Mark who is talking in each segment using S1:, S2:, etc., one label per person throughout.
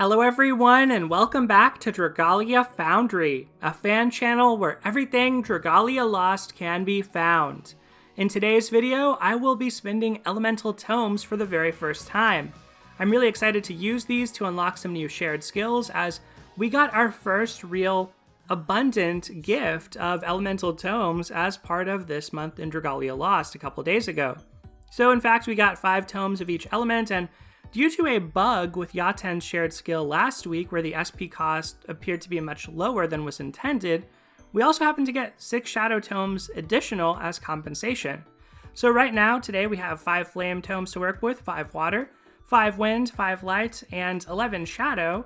S1: Hello everyone and welcome back to Dragalia Foundry, a fan channel where everything Dragalia Lost can be found. In today's video, I will be spending elemental tomes for the very first time. I'm really excited to use these to unlock some new shared skills as we got our first real abundant gift of elemental tomes as part of this month in Dragalia Lost a couple days ago. So in fact, we got 5 tomes of each element, and due to a bug with Yaten's shared skill last week where the SP cost appeared to be much lower than was intended, we also happened to get 6 Shadow Tomes additional as compensation. So right now, today we have 5 Flame Tomes to work with, 5 Water, 5 Wind, 5 Light, and 11 Shadow.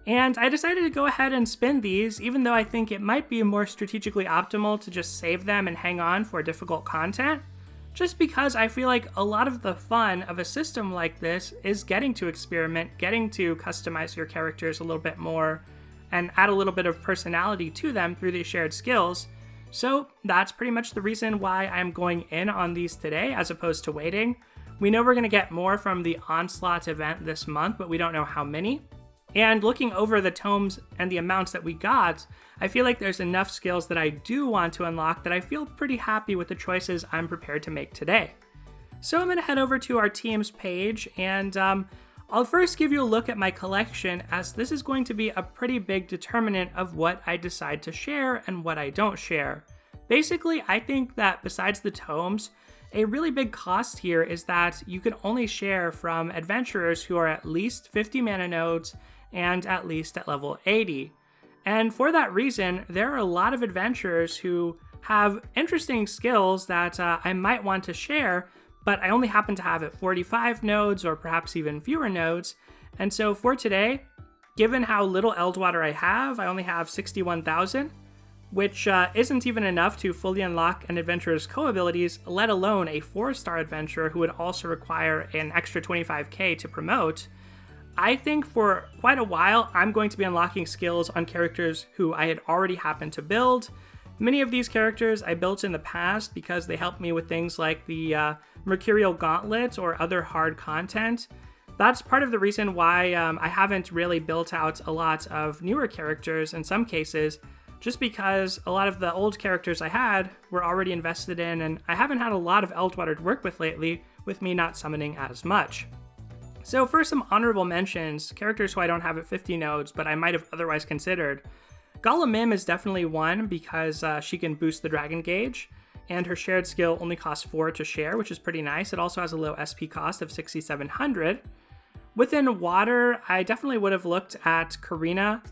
S1: And I decided to go ahead and spin these, even though I think it might be more strategically optimal to just save them and hang on for difficult content. Just because I feel like a lot of the fun of a system like this is getting to experiment, getting to customize your characters a little bit more, and add a little bit of personality to them through these shared skills. So that's pretty much the reason why I'm going in on these today as opposed to waiting. We know we're going to get more from the Onslaught event this month, but we don't know how many. And looking over the tomes and the amounts that we got, I feel like there's enough skills that I do want to unlock that I feel pretty happy with the choices I'm prepared to make today. So I'm going to head over to our team's page, and I'll first give you a look at my collection, as this is going to be a pretty big determinant of what I decide to share and what I don't share. Basically, I think that besides the tomes, a really big cost here is that you can only share from adventurers who are at least 50 mana nodes and at least at level 80. And for that reason, there are a lot of adventurers who have interesting skills that I might want to share, but I only happen to have at 45 nodes or perhaps even fewer nodes. And so for today, given how little Eldwater I have, I only have 61,000, which isn't even enough to fully unlock an adventurer's co-abilities, let alone a 4-star adventurer who would also require an extra 25k to promote. I think for quite a while, I'm going to be unlocking skills on characters who I had already happened to build. Many of these characters I built in the past because they helped me with things like the Mercurial Gauntlet or other hard content. That's part of the reason why I haven't really built out a lot of newer characters in some cases, just because a lot of the old characters I had were already invested in, and I haven't had a lot of Eldwater to work with lately, with me not summoning as much. So for some honorable mentions, characters who I don't have at 50 nodes, but I might have otherwise considered, Galamim is definitely one because she can boost the Dragon Gauge, and her shared skill only costs 4 to share, which is pretty nice. It also has a low SP cost of 6,700. Within Water, I definitely would have looked at Karina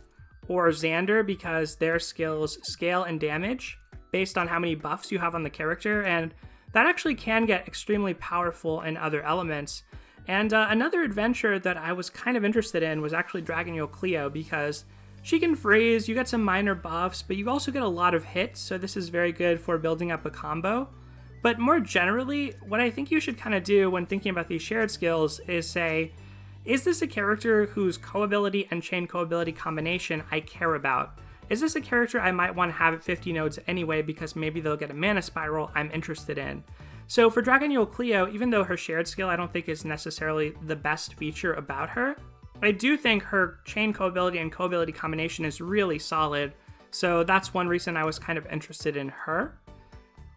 S1: or Xander because their skills scale and damage based on how many buffs you have on the character, and that actually can get extremely powerful in other elements. And another adventure that I was kind of interested in was actually Dragalia Lost because she can freeze, you get some minor buffs, but you also get a lot of hits, so this is very good for building up a combo. But more generally, what I think you should kind of do when thinking about these shared skills is say, is this a character whose co-ability and chain co-ability combination I care about? Is this a character I might want to have at 50 nodes anyway because maybe they'll get a mana spiral I'm interested in? So for Dragalia Lost, even though her shared skill I don't think is necessarily the best feature about her, I do think her chain co-ability and co-ability combination is really solid, so that's one reason I was kind of interested in her.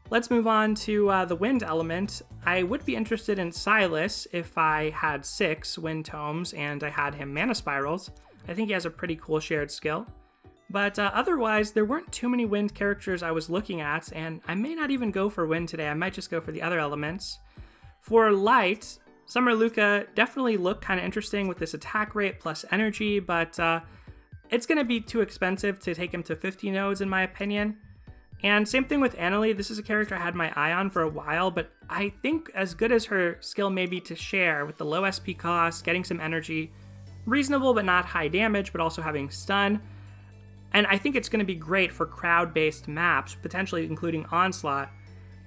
S1: Let's move on to the Wind element. I would be interested in Silas if I had 6 Wind Tomes and I had him Mana Spirals. I think he has a pretty cool shared skill. But otherwise, there weren't too many Wind characters I was looking at, and I may not even go for Wind today. I might just go for the other elements. For Light, Summer Luca definitely looked kind of interesting with this attack rate plus energy, but it's going to be too expensive to take him to 50 nodes in my opinion. And same thing with Annalie. This is a character I had my eye on for a while, but I think as good as her skill may be to share with the low SP cost, getting some energy, reasonable but not high damage, but also having stun, and I think it's going to be great for crowd-based maps, potentially including Onslaught,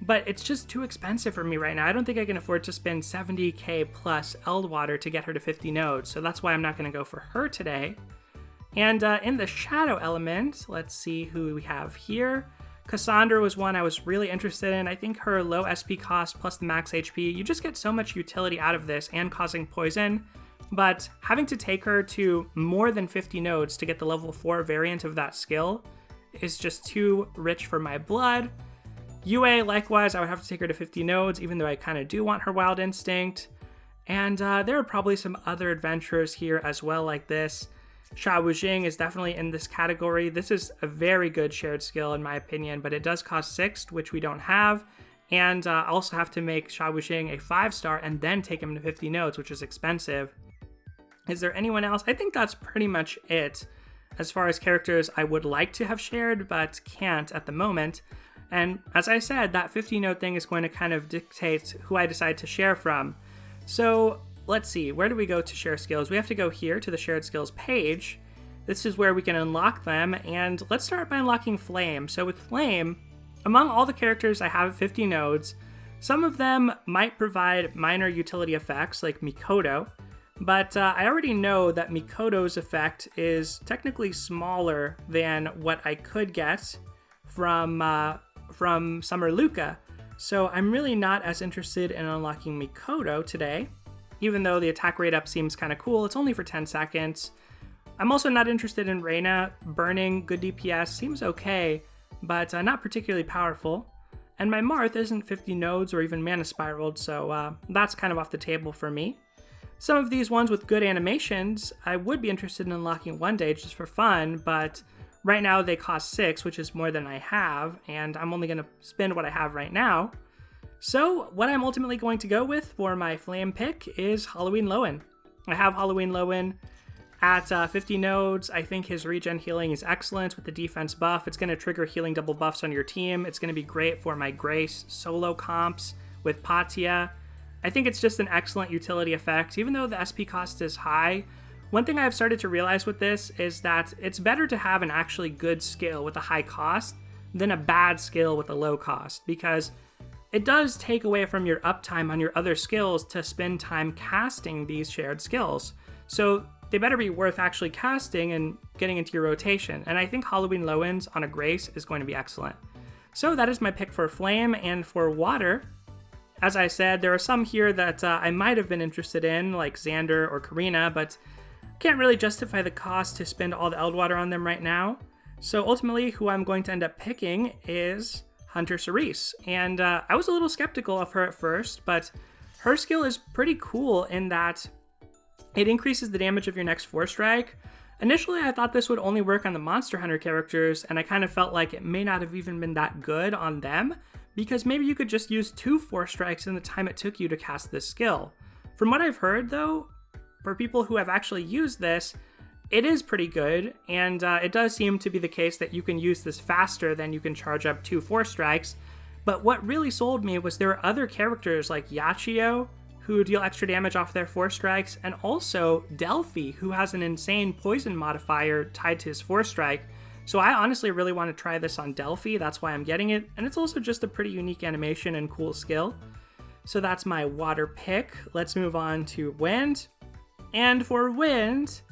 S1: but it's just too expensive for me right now. I don't think I can afford to spend 70k plus Eldwater to get her to 50 nodes, so that's why I'm not going to go for her today. And in the Shadow element, let's see who we have here. Cassandra was one I was really interested in. I think her low SP cost plus the max HP, you just get so much utility out of this and causing poison but having to take her to more than 50 nodes to get the level 4 variant of that skill is just too rich for my blood. Yue, likewise, I would have to take her to 50 nodes, even though I kind of do want her Wild Instinct. And there are probably some other adventurers here as well like this. Sha Wujing is definitely in this category. This is a very good shared skill in my opinion, but it does cost 6, which we don't have. And I also have to make Sha Wujing a 5-star and then take him to 50 nodes, which is expensive. Is there anyone else? I think that's pretty much it as far as characters I would like to have shared, but can't at the moment. And as I said, that 50 node thing is going to kind of dictate who I decide to share from. So let's see, where do we go to share skills? We have to go here to the shared skills page. This is where we can unlock them, and let's start by unlocking Flame. So with Flame, among all the characters I have at 50 nodes, some of them might provide minor utility effects like Mikoto, but I already know that Mikoto's effect is technically smaller than what I could get from Summer Luca. So I'm really not as interested in unlocking Mikoto today, even though the attack rate up seems kind of cool. It's only for 10 seconds. I'm also not interested in Reina. Burning, good DPS, seems okay, but not particularly powerful. And my Marth isn't 50 nodes or even Mana Spiraled, so that's kind of off the table for me. Some of these ones with good animations, I would be interested in unlocking one day just for fun, but right now they cost 6, which is more than I have, and I'm only going to spend what I have right now. So what I'm ultimately going to go with for my Flame pick is Halloween Lowen. I have Halloween Lowen at 50 nodes. I think his regen healing is excellent with the defense buff. It's going to trigger healing double buffs on your team. It's going to be great for my Grace solo comps with Patia. I think it's just an excellent utility effect, even though the SP cost is high. One thing I've started to realize with this is that it's better to have an actually good skill with a high cost than a bad skill with a low cost, because it does take away from your uptime on your other skills to spend time casting these shared skills. So they better be worth actually casting and getting into your rotation. And I think Halloween Lowen's on a Grace is going to be excellent. So that is my pick for Flame. And for Water, as I said, there are some here that I might have been interested in, like Xander or Karina, but can't really justify the cost to spend all the Eldwater on them right now. So ultimately, who I'm going to end up picking is Hunter Cerise. And I was a little skeptical of her at first, but her skill is pretty cool in that it increases the damage of your next 4-strike. Initially, I thought this would only work on the Monster Hunter characters, and I kind of felt like it may not have even been that good on them, because maybe you could just use 2 4-strikes in the time it took you to cast this skill. From what I've heard, though, for people who have actually used this, it is pretty good, and it does seem to be the case that you can use this faster than you can charge up 2 4-strikes. But what really sold me was there are other characters like Yachio, who deal extra damage off their 4-strikes, and also Delphi, who has an insane poison modifier tied to his 4-strike. So I honestly really want to try this on Delphi, that's why I'm getting it, and it's also just a pretty unique animation and cool skill. So that's my Water pick. Let's move on to Wind. And for Wind,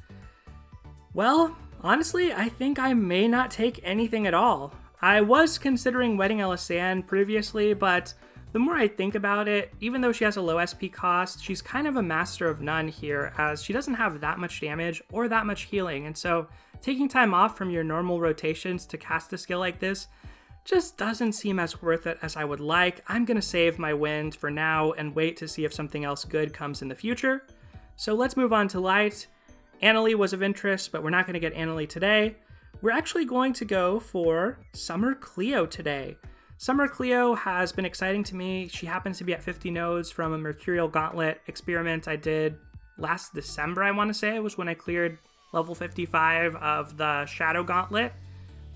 S1: well, honestly, I think I may not take anything at all. I was considering Wedding Elisanne previously, but the more I think about it, even though she has a low SP cost, she's kind of a master of none here, as she doesn't have that much damage or that much healing, and so taking time off from your normal rotations to cast a skill like this just doesn't seem as worth it as I would like. I'm gonna save my Wind for now and wait to see if something else good comes in the future. So let's move on to Light. Annalie was of interest, but we're not gonna get Annalie today. We're actually going to go for Summer Cleo today. Summer Cleo has been exciting to me. She happens to be at 50 nodes from a Mercurial Gauntlet experiment I did last December, I want to say. It was when I cleared level 55 of the Shadow Gauntlet.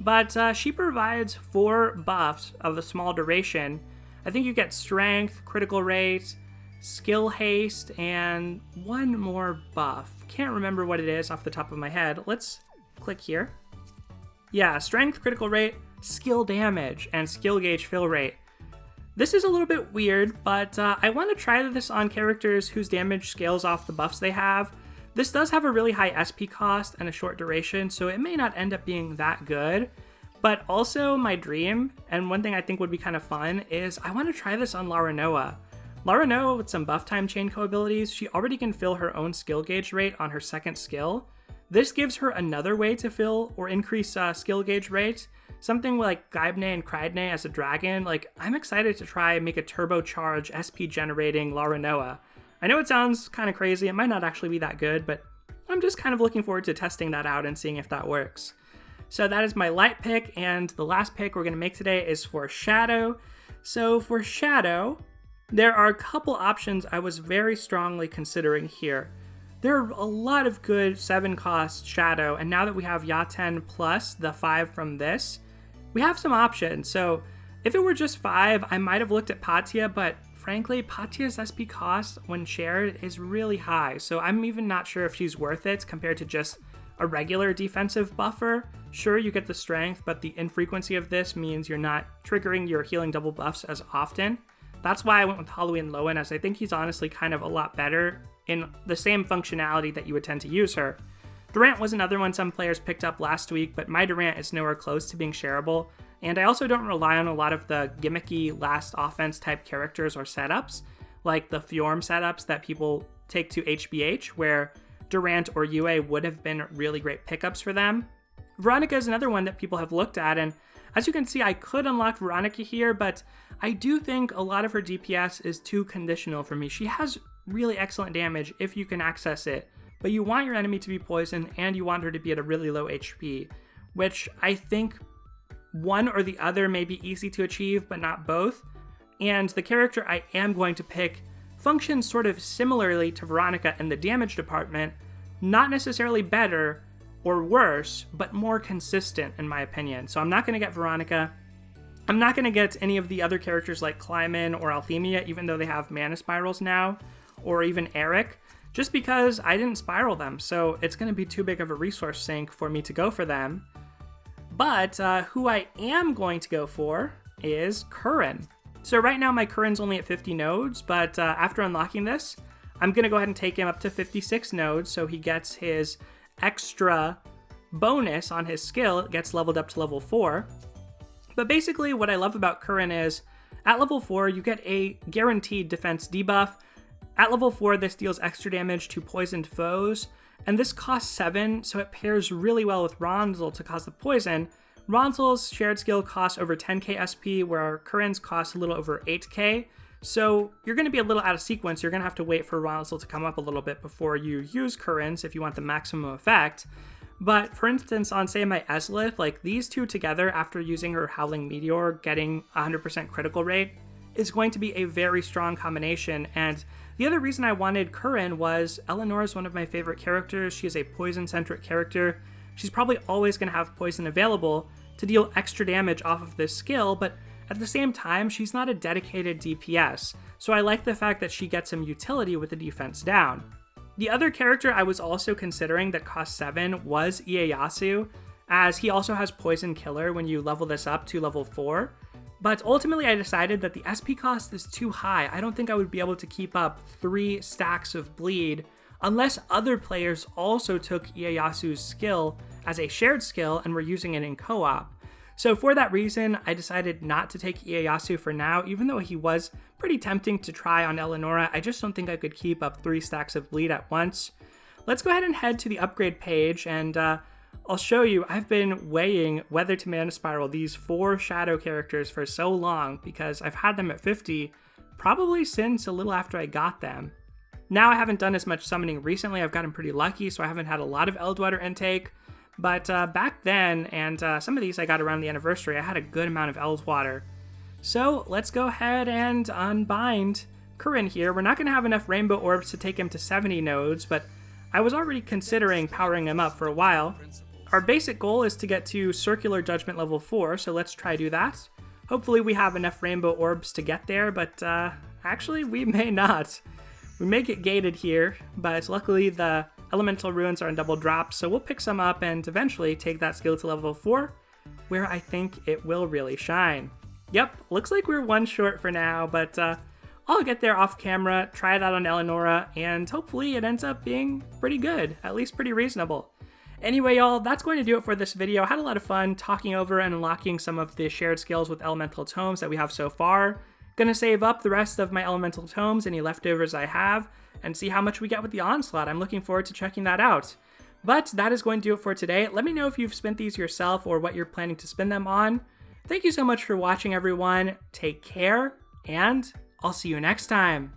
S1: But she provides 4 buffs of a small duration. I think you get Strength, Critical Rate, Skill Haste, and one more buff. Can't remember what it is off the top of my head. Let's click here. Yeah, Strength, Critical Rate, Skill Damage, and Skill Gauge Fill Rate. This is a little bit weird, but I want to try this on characters whose damage scales off the buffs they have. This does have a really high SP cost and a short duration, so it may not end up being that good. But also my dream, and one thing I think would be kind of fun, is I want to try this on Laranoa. Laranoa with some buff time chain co-abilities, she already can fill her own skill gauge rate on her second skill. This gives her another way to fill or increase skill gauge rate. Something like Gaibne and Krydne as a dragon. Like, I'm excited to try and make a turbocharge SP generating Laranoa. I know it sounds kind of crazy, it might not actually be that good, but I'm just kind of looking forward to testing that out and seeing if that works. So that is my light pick, and the last pick we're going to make today is for Shadow. So for Shadow, there are a couple options I was very strongly considering here. There are a lot of good 7-cost Shadow, and now that we have Yaten plus the 5 from this, we have some options. So if it were just 5, I might have looked at Patia, but frankly, Patia's SP cost when shared is really high, so I'm even not sure if she's worth it compared to just a regular defensive buffer. Sure, you get the strength, but the infrequency of this means you're not triggering your healing double buffs as often. That's why I went with Halloween Lowen, as I think he's honestly kind of a lot better in the same functionality that you would tend to use her. Durant was another one some players picked up last week, but my Durant is nowhere close to being shareable, and I also don't rely on a lot of the gimmicky last offense type characters or setups, like the Fjorm setups that people take to HBH, where Durant or Yue would have been really great pickups for them. Veronica is another one that people have looked at, and as you can see, I could unlock Veronica here, but I do think a lot of her DPS is too conditional for me. She has really excellent damage if you can access it, but you want your enemy to be poisoned and you want her to be at a really low HP, which I think one or the other may be easy to achieve, but not both. And the character I am going to pick functions sort of similarly to Veronica in the damage department, not necessarily better or worse, but more consistent in my opinion. So I'm not going to get Veronica. I'm not going to get any of the other characters like Kleiman or Althemia, even though they have mana spirals now, or even Eric, just because I didn't spiral them. So it's going to be too big of a resource sink for me to go for them. But who I am going to go for is Curran. So right now my Curran's only at 50 nodes, but after unlocking this, I'm going to go ahead and take him up to 56 nodes, so he gets his extra bonus on his skill. It gets leveled up to level 4. But basically what I love about Curran is, at level 4 you get a guaranteed defense debuff. At level 4 this deals extra damage to poisoned foes, and this costs 7, so it pairs really well with Ronzel to cause the poison. Ronzel's shared skill costs over 10k SP, where Curran's costs a little over 8k. So you're going to be a little out of sequence. You're going to have to wait for Ronzel to come up a little bit before you use Curran's if you want the maximum effect. But for instance, on say my Ezlith, like these two together after using her Howling Meteor, getting 100% critical rate, is going to be a very strong combination. And the other reason I wanted Curran was Eleanor is one of my favorite characters. She is a poison-centric character. She's probably always going to have poison available to deal extra damage off of this skill, but at the same time, she's not a dedicated DPS, so I like the fact that she gets some utility with the defense down. The other character I was also considering that cost 7 was Ieyasu, as he also has Poison Killer when you level this up to level 4. But ultimately I decided that the SP cost is too high. I don't think I would be able to keep up 3 stacks of bleed unless other players also took Ieyasu's skill as a shared skill and were using it in co-op. So for that reason, I decided not to take Ieyasu for now, even though he was pretty tempting to try on Eleonora. I just don't think I could keep up 3 stacks of bleed at once. Let's go ahead and head to the upgrade page, and I'll show you. I've been weighing whether to mana spiral these 4 shadow characters for so long because I've had them at 50 probably since a little after I got them. Now I haven't done as much summoning recently. I've gotten pretty lucky, so I haven't had a lot of Eldwater intake. But back then, and some of these I got around the anniversary, I had a good amount of Eldwater. So let's go ahead and unbind Curran here. We're not going to have enough rainbow orbs to take him to 70 nodes, but I was already considering powering him up for a while. Our basic goal is to get to Circular Judgment level 4, so let's try do that. Hopefully we have enough rainbow orbs to get there, but actually we may not. We may get gated here, but luckily the Elemental Ruins are in double drops, so we'll pick some up and eventually take that skill to level 4, where I think it will really shine. Yep, looks like we're 1 short for now, but I'll get there off camera, try it out on Eleonora, and hopefully it ends up being pretty good, at least pretty reasonable. Anyway, y'all, that's going to do it for this video. I had a lot of fun talking over and unlocking some of the shared skills with Elemental Tomes that we have so far. Gonna save up the rest of my elemental tomes, any leftovers I have, and see how much we get with the onslaught. I'm looking forward to checking that out. But that is going to do it for today. Let me know if you've spent these yourself or what you're planning to spend them on. Thank you so much for watching, everyone. Take care, and I'll see you next time.